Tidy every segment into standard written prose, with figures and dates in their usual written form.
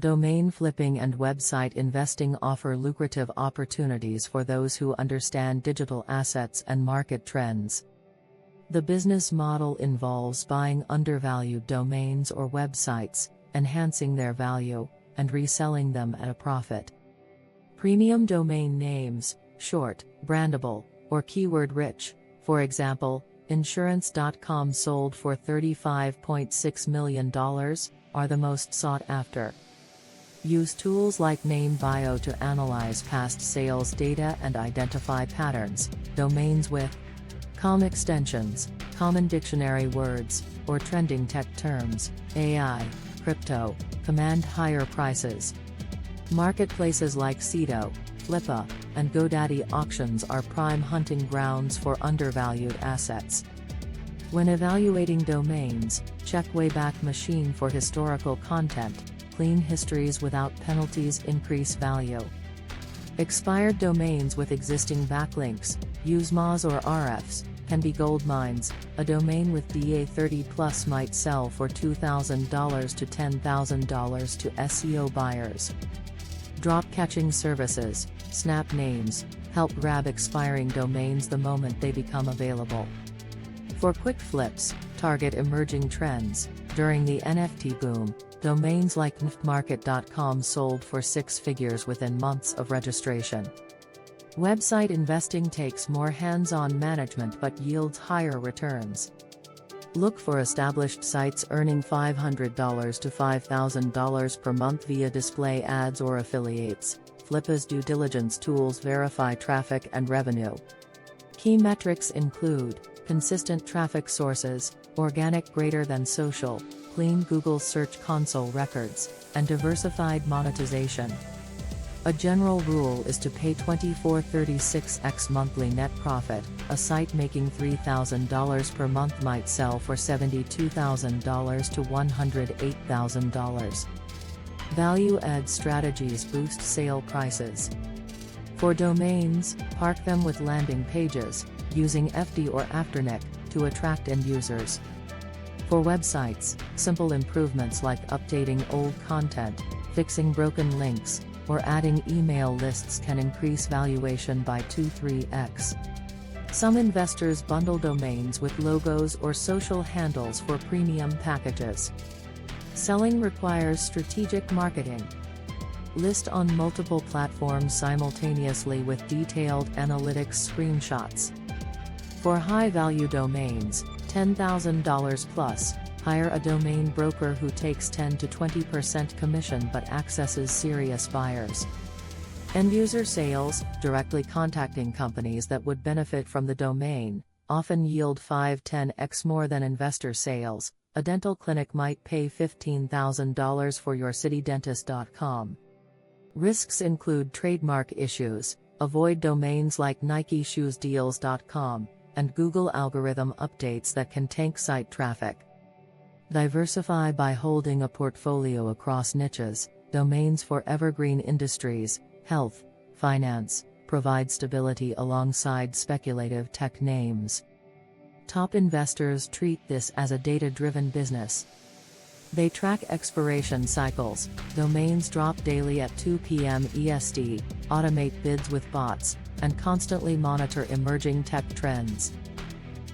Domain flipping and website investing offer lucrative opportunities for those who understand digital assets and market trends. The business model involves buying undervalued domains or websites, enhancing their value, and reselling them at a profit. Premium domain names, short, brandable, or keyword-rich, for example, insurance.com sold for $35.6 million, are the most sought after. Use tools like NameBio to analyze past sales data and identify patterns. Domains with com extensions, common dictionary words, or trending tech terms, AI, crypto, command higher prices. Marketplaces like Sedo, Flippa, and GoDaddy auctions are prime hunting grounds for undervalued assets. When evaluating domains, check Wayback Machine for historical content. Clean histories without penalties increase value. Expired domains with existing backlinks, USMAs or RFs, can be gold mines. A domain with DA30+ might sell for $2,000 to $10,000 to SEO buyers. Drop catching services, snap names, help grab expiring domains the moment they become available. For quick flips, target emerging trends. During the NFT boom, domains like nftmarket.com sold for six figures within months of registration. Website investing takes more hands-on management but yields higher returns. Look for established sites earning $500 to $5,000 per month via display ads or affiliates. Flippa's due diligence tools verify traffic and revenue. Key metrics include consistent traffic sources, organic greater than social, clean Google Search Console records, and diversified monetization. A general rule is to pay 24-36x monthly net profit. A site making $3,000 per month might sell for $72,000 to $108,000. Value-add strategies boost sale prices. For domains, park them with landing pages, using FD or Afternic, to attract end users. For websites, simple improvements like updating old content, fixing broken links, or adding email lists can increase valuation by 2-3x. Some investors bundle domains with logos or social handles for premium packages. Selling requires strategic marketing. List on multiple platforms simultaneously with detailed analytics screenshots. For high-value domains, $10,000 plus, hire a domain broker who takes 10 to 20% commission but accesses serious buyers. End-user sales, directly contacting companies that would benefit from the domain, often yield 5-10x more than investor sales. A dental clinic might pay $15,000 for your citydentist.com. Risks include trademark issues. Avoid domains like NikeShoesDeals.com, and Google algorithm updates that can tank site traffic. Diversify by holding a portfolio across niches. Domains for evergreen industries, health, finance, provide stability alongside speculative tech names. Top investors treat this as a data-driven business. They track expiration cycles. Domains drop daily at 2 p.m. EST, automate bids with bots, and constantly monitor emerging tech trends.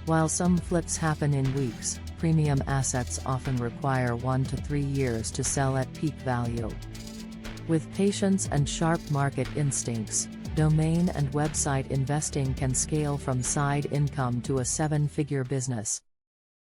While some flips happen in weeks, premium assets often require 1 to 3 years to sell at peak value. With patience and sharp market instincts, domain and website investing can scale from side income to a 7-figure business.